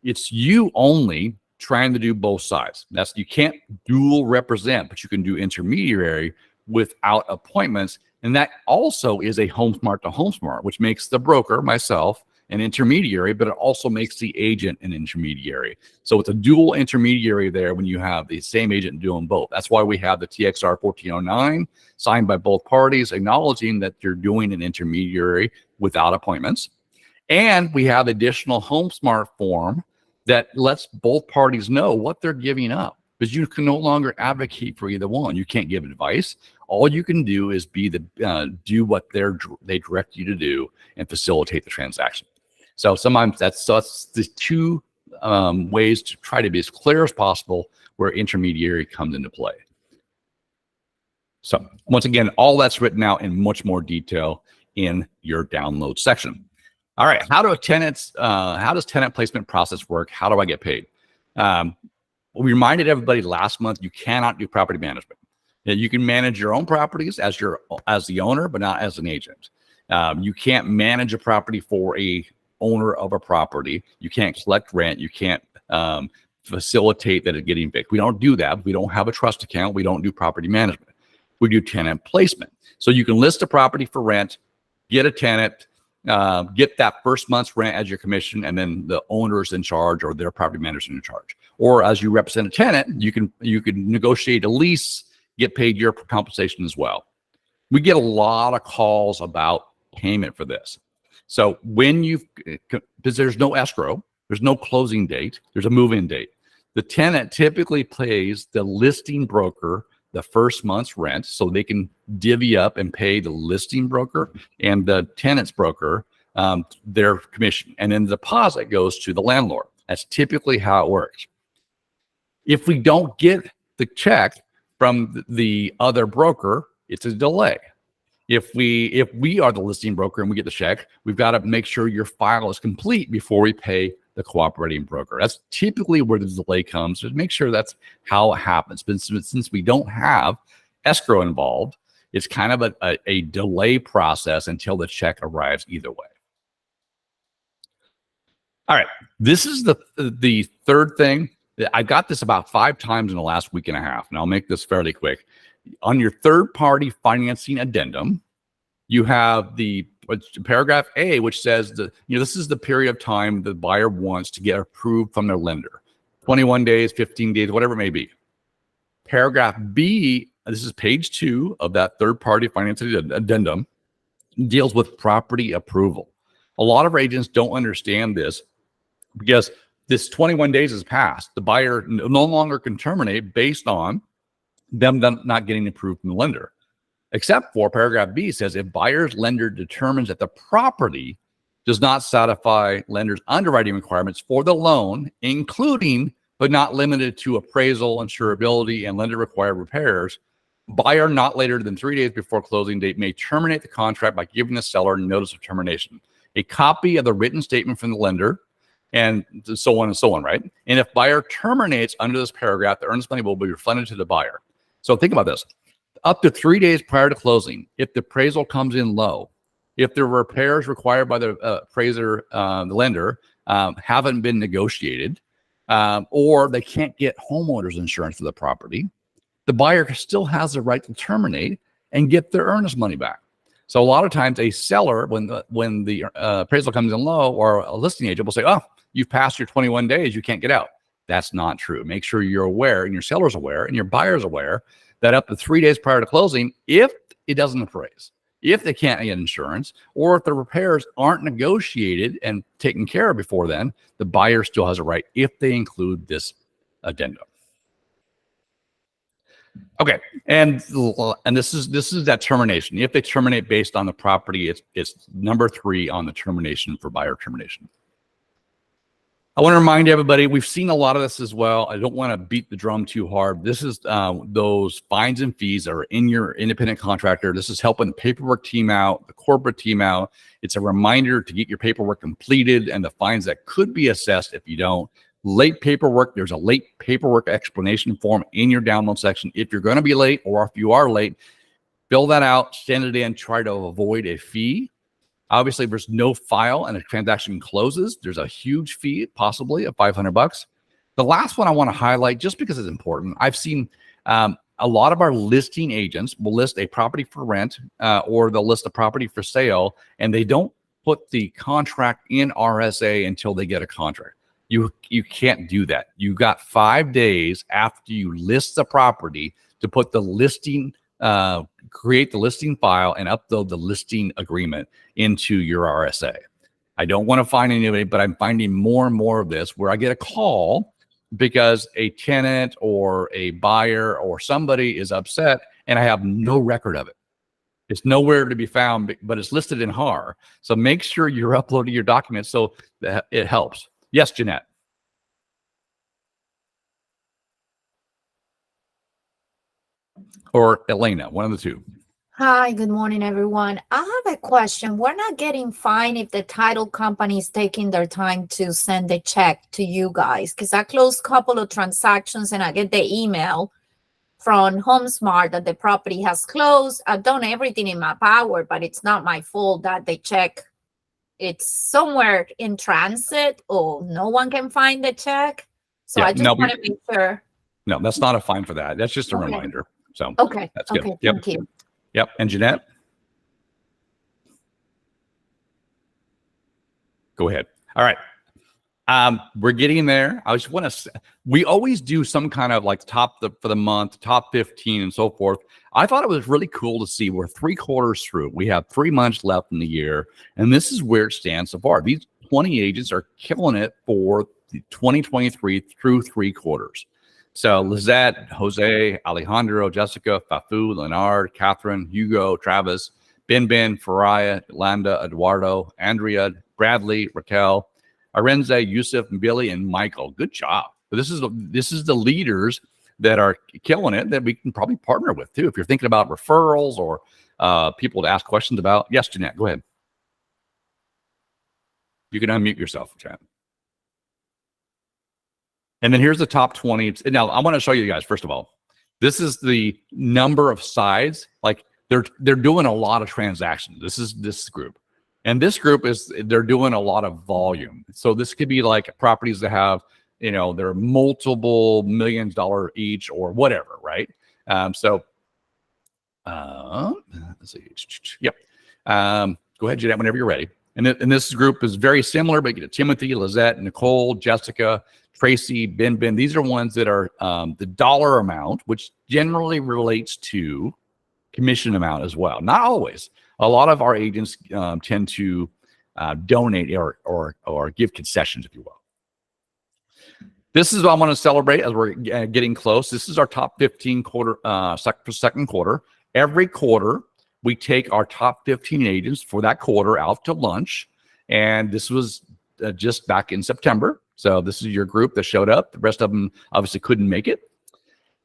A: it's you only trying to do both sides. You can't dual represent, but you can do intermediary without appointments. And that also is a HomeSmart to HomeSmart, which makes the broker, myself, an intermediary, but it also makes the agent an intermediary. So it's a dual intermediary there when you have the same agent doing both. That's why we have the TXR 1409 signed by both parties, acknowledging that you're doing an intermediary without appointments. And we have additional HomeSmart form that lets both parties know what they're giving up, because you can no longer advocate for either one. You can't give advice. All you can do is do what they direct you to do and facilitate the transaction. So sometimes that's the two ways to try to be as clear as possible where intermediary comes into play. So once again, all that's written out in much more detail in your download section. All right, how does tenant placement process work? How do I get paid? We reminded everybody last month you cannot do property management. You can manage your own properties as the owner, but not as an agent. You can't manage a property for a owner of a property. You can't collect rent. You can't facilitate that it's getting fixed. We don't do that. We don't have a trust account. We don't do property management. We do tenant placement. So you can list a property for rent, get a tenant, get that first month's rent as your commission, and then the owner's in charge or their property manager's in charge. Or as you represent a tenant, you can negotiate a lease, get paid your compensation as well. We get a lot of calls about payment for this. So when because there's no escrow, there's no closing date, there's a move-in date. The tenant typically pays the listing broker the first month's rent so they can divvy up and pay the listing broker and the tenant's broker their commission. And then the deposit goes to the landlord. That's typically how it works. If we don't get the check from the other broker, it's a delay. If we are the listing broker and we get the check, we've got to make sure your file is complete before we pay the cooperating broker. That's typically where the delay comes. To make sure that's how it happens. But since we don't have escrow involved, it's kind of a delay process until the check arrives either way. All right, this is the third thing. I got this about 5 times in the last week and a half, and I'll make this fairly quick. On your third-party financing addendum, you have the paragraph A, which says this is the period of time the buyer wants to get approved from their lender. 21 days, 15 days, whatever it may be. Paragraph B, this is page 2 of that third-party financing addendum, deals with property approval. A lot of agents don't understand this because this 21 days has passed. The buyer no longer can terminate based on them not getting approved from the lender. Except for paragraph B says if buyer's lender determines that the property does not satisfy lender's underwriting requirements for the loan, including but not limited to appraisal, insurability, and lender required repairs, buyer not later than 3 days before closing date may terminate the contract by giving the seller notice of termination, a copy of the written statement from the lender, and so on, right? And if buyer terminates under this paragraph, the earnest money will be refunded to the buyer. So think about this. Up to 3 days prior to closing, if the appraisal comes in low, if the repairs required by the appraiser, the lender, haven't been negotiated, or they can't get homeowners insurance for the property, the buyer still has the right to terminate and get their earnest money back. So a lot of times a seller, when the appraisal comes in low, or a listing agent will say, oh, you've passed your 21 days, you can't get out. That's not true. Make sure you're aware and your seller's aware and your buyer's aware that up to 3 days prior to closing, if it doesn't appraise, if they can't get insurance, or if the repairs aren't negotiated and taken care of before then, the buyer still has a right if they include this addendum. Okay, and this is that termination. If they terminate based on the property, it's number 3 on the termination for buyer termination. I want to remind everybody, we've seen a lot of this as well. I don't want to beat the drum too hard. This is those fines and fees that are in your independent contractor. This is helping the paperwork team out, the corporate team out. It's a reminder to get your paperwork completed and the fines that could be assessed if you don't. Late paperwork, there's a late paperwork explanation form in your download section. If you're going to be late, or if you are late, fill that out, send it in, try to avoid a fee. Obviously, if there's no file and a transaction closes, there's a huge fee, possibly of $500. The last one I want to highlight, just because it's important, I've seen a lot of our listing agents will list a property for rent or they'll list a property for sale, and they don't put the contract in RSA until they get a contract. You can't do that. You got 5 days after you list the property to put the listing, create the listing file and upload the listing agreement into your RSA. I don't want to find anybody, but I'm finding more and more of this where I get a call because a tenant or a buyer or somebody is upset and I have no record of it. It's nowhere to be found, but it's listed in HAR. So make sure you're uploading your documents so that it helps. Yes, Jeanette. Or Elena, one of the two.
I: Hi, good morning, everyone. I have a question. We're not getting fined if the title company is taking their time to send the check to you guys, because I closed a couple of transactions and I get the email from HomeSmart that the property has closed. I've done everything in my power, but it's not my fault that the check, it's somewhere in transit or no one can find the check. So
A: Yeah,
I: I just want to make sure.
A: No, that's not a fine for that. That's just a reminder. So
I: Okay.
A: that's good.
I: Okay.
A: Yep.
I: Thank you.
A: Yep. And Jeanette? Go ahead. All right. We're getting there. I just want to, we always do some kind of like for the month, top 15 and so forth. I thought it was really cool to see we're 3/4 through. We have 3 months left in the year. And this is where it stands so far. These 20 agents are killing it for 2023 through 3/4. So Lizette, Jose, Alejandro, Jessica, Fafu, Leonard, Catherine, Hugo, Travis, Ben, Faraya, Yolanda, Eduardo, Andrea, Bradley, Raquel, Arenze, Yusuf, and Billy, and Michael. Good job. But this is the leaders that are killing it that we can probably partner with too. If you're thinking about referrals or people to ask questions about. Yes, Jeanette, go ahead. You can unmute yourself, chat. And then here's the top 20. Now I want to show you guys, first of all, this is the number of sides. Like they're doing a lot of transactions. This is this group. And this group they're doing a lot of volume. So this could be like properties that have, they're multiple millions dollar each or whatever, right? Let's see. Yep. Go ahead, Jeanette, whenever you're ready. And this group is very similar, but you get Timothy, Lizette, Nicole, Jessica, Tracy, Ben. These are ones that are the dollar amount, which generally relates to commission amount as well. Not always. A lot of our agents tend to donate or give concessions, if you will. This is what I want to celebrate as we're getting close. This is our top 15 second quarter. Every quarter, we take our top 15 agents for that quarter out to lunch. And this was just back in September. So this is your group that showed up. The rest of them obviously couldn't make it.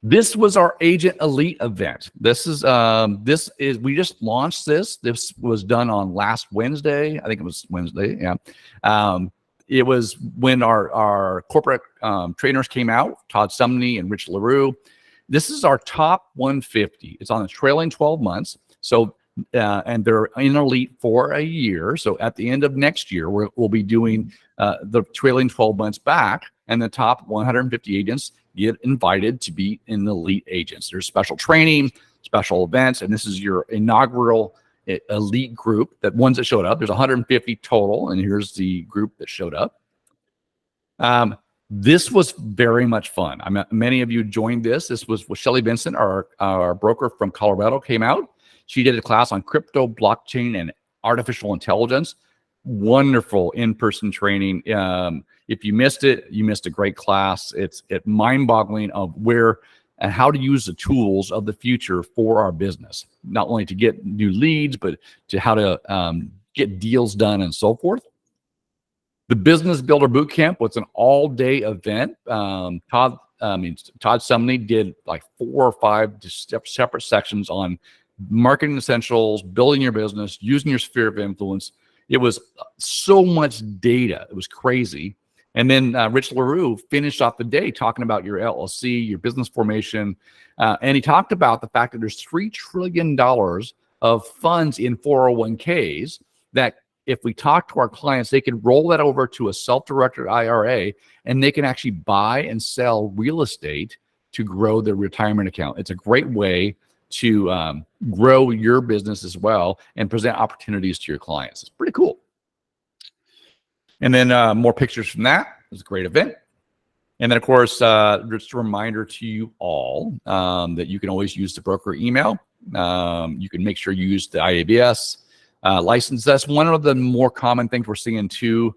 A: This was our Agent Elite event. This is we just launched this. This was done on last Wednesday. I think it was Wednesday. Yeah. It was when our corporate trainers came out, Todd Sumney and Rich LaRue. This is our top 150. It's on a trailing 12 months. So and they're in Elite for a year. So at the end of next year, we'll be doing the trailing 12 months back, and the top 150 agents get invited to be in the Elite agents. There's special training, special events, and this is your inaugural Elite group, that ones that showed up. There's 150 total, and here's the group that showed up. This was very much fun. Many of you joined this. This was with Shelly Vincent, our broker from Colorado, came out. She did a class on crypto, blockchain, and artificial intelligence. Wonderful in-person training. If you missed it, you missed a great class. It's mind-boggling of where and how to use the tools of the future for our business, not only to get new leads, but to how to get deals done and so forth. The Business Builder Bootcamp was an all-day event. Todd Sumney did like 4 or 5 separate sections on marketing essentials, building your business, using your sphere of influence. It was so much data. It was crazy. And then Rich LaRue finished off the day talking about your LLC, your business formation. And he talked about the fact that there's $3 trillion of funds in 401ks that if we talk to our clients, they can roll that over to a self-directed IRA, and they can actually buy and sell real estate to grow their retirement account. It's a great way to grow your business as well and present opportunities to your clients. It's pretty cool. And then more pictures from that. It was a great event. And then, of course, just a reminder to you all that you can always use the broker email. You can make sure you use the IABS license. That's one of the more common things we're seeing too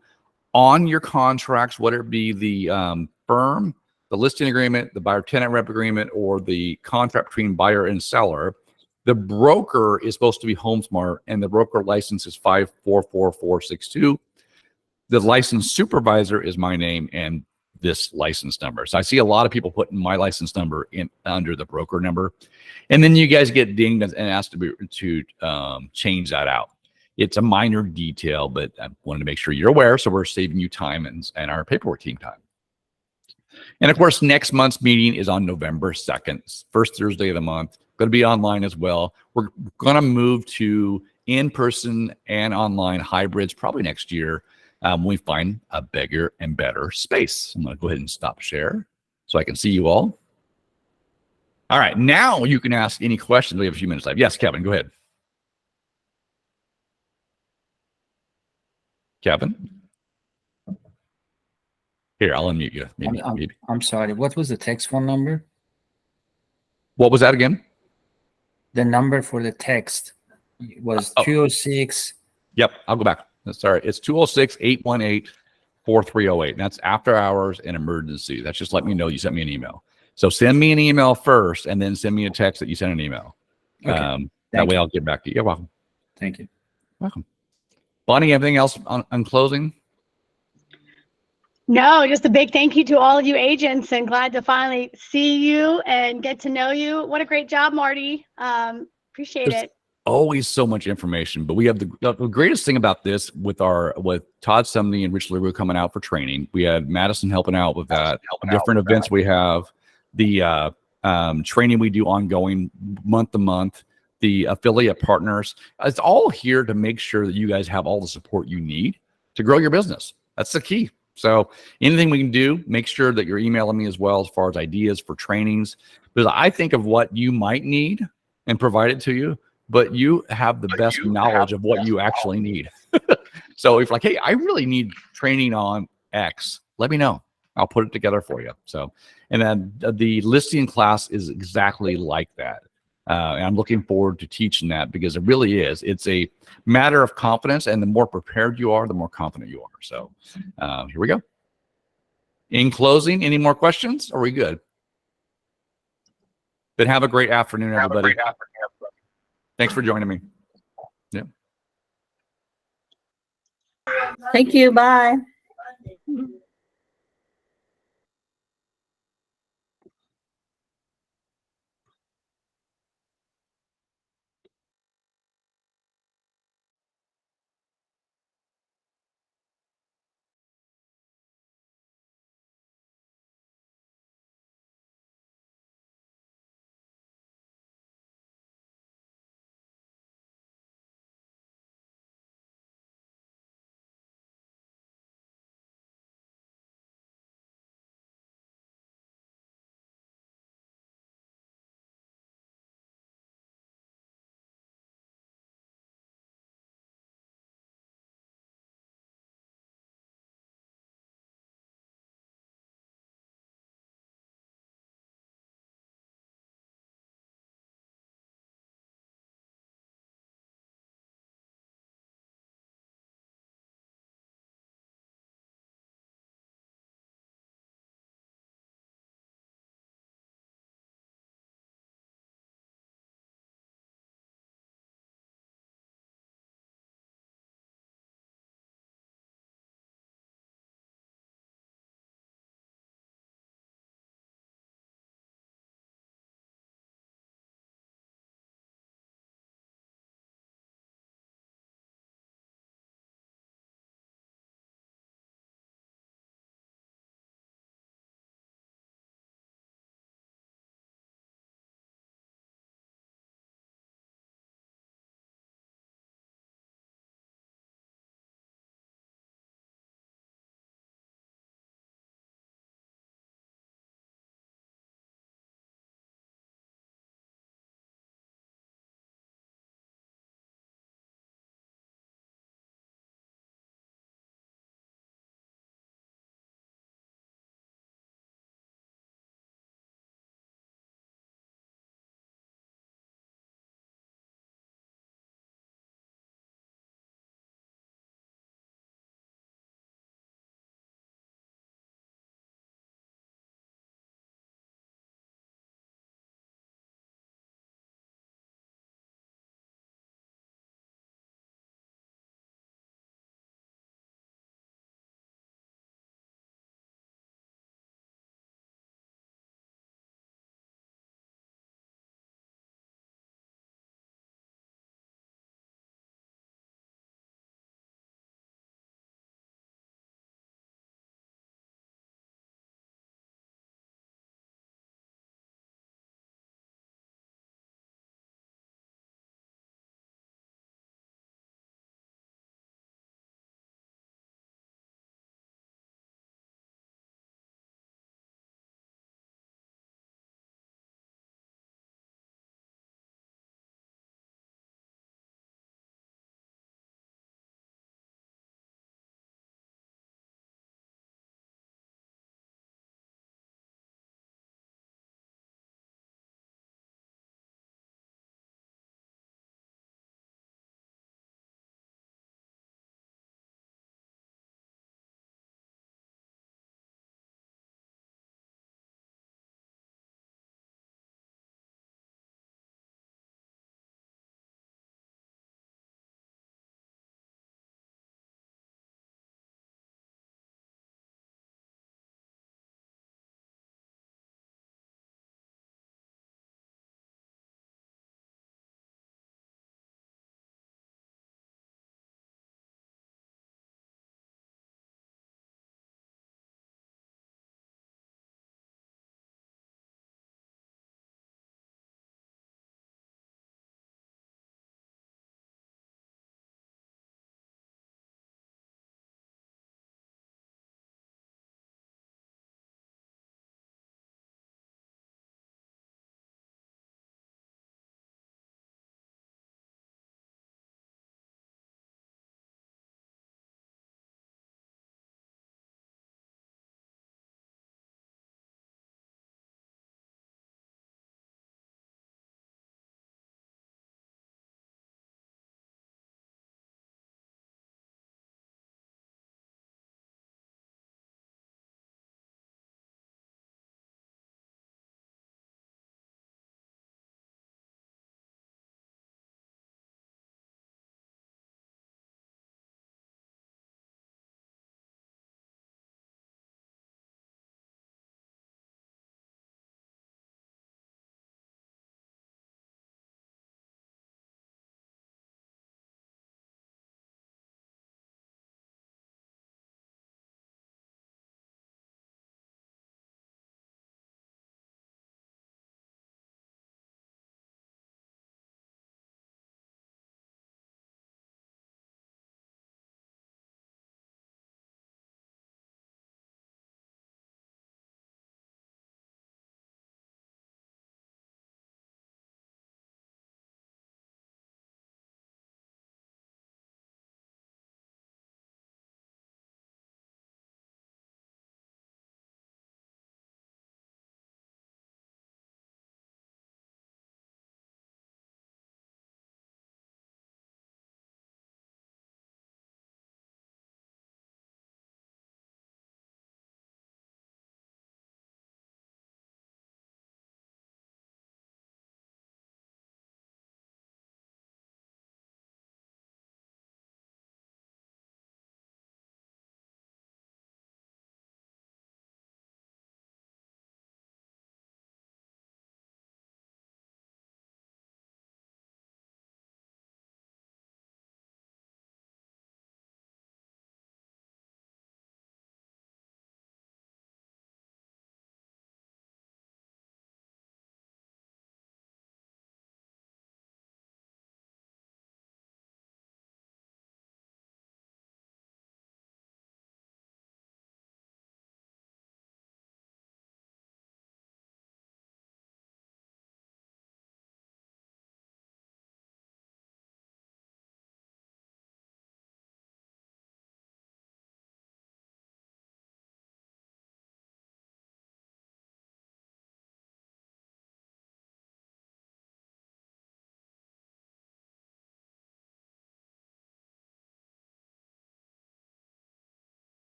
A: on your contracts, whether it be the firm, the listing agreement, the buyer-tenant rep agreement, or the contract between buyer and seller. The broker is supposed to be HomeSmart, and the broker license is 544462. The license supervisor is my name and this license number. So I see a lot of people putting my license number in under the broker number, and then you guys get dinged and asked to change that out. It's a minor detail, but I wanted to make sure you're aware, so we're saving you time and our paperwork team time. And of course, next month's meeting is on November 2nd, first Thursday of the month. Going to be online as well. We're going to move to in-person and online hybrids probably next year when we find a bigger and better space. I'm going to go ahead and stop share so I can see you all. All right, now you can ask any questions. We have a few minutes left. Yes, Kevin, go ahead. Kevin? Here, I'll unmute you. Maybe.
G: I'm sorry. What was the text phone number?
A: What was that again?
G: The number for the text was
A: Oh.
G: 206.
A: Yep, I'll go back. Sorry, it's 206-818-4308. That's after hours and emergency. That's just let me know you sent me an email. So send me an email first, and then send me a text that you sent an email.
G: Okay.
A: That way I'll get back to you. You're welcome.
G: Thank you.
A: Welcome. Bonnie, anything else on closing?
B: No, just a big thank you to all of you agents, and glad to finally see you and get to know you. What a great job, Marty. Appreciate
A: There's
B: it.
A: always so much information, but we have the greatest thing about this with Todd Sumney and Rich Leroy coming out for training. We had Madison helping out with that. Different events we have, the training we do ongoing month to month, the affiliate partners. It's all here to make sure that you guys have all the support you need to grow your business. That's the key. So anything we can do, make sure that you're emailing me as well as far as ideas for trainings, because I think of what you might need and provide it to you, but you have the best knowledge of what you actually need. So if like, hey, I really need training on X, let me know. I'll put it together for you. So, and then the listing class is exactly like that. And I'm looking forward to teaching that because it really is. It's a matter of confidence, and the more prepared you are, the more confident you are. So here we go. In closing, any more questions? Are we good? Then have a great afternoon, everybody. Thanks for joining me. Yeah.
D: Thank you. Bye.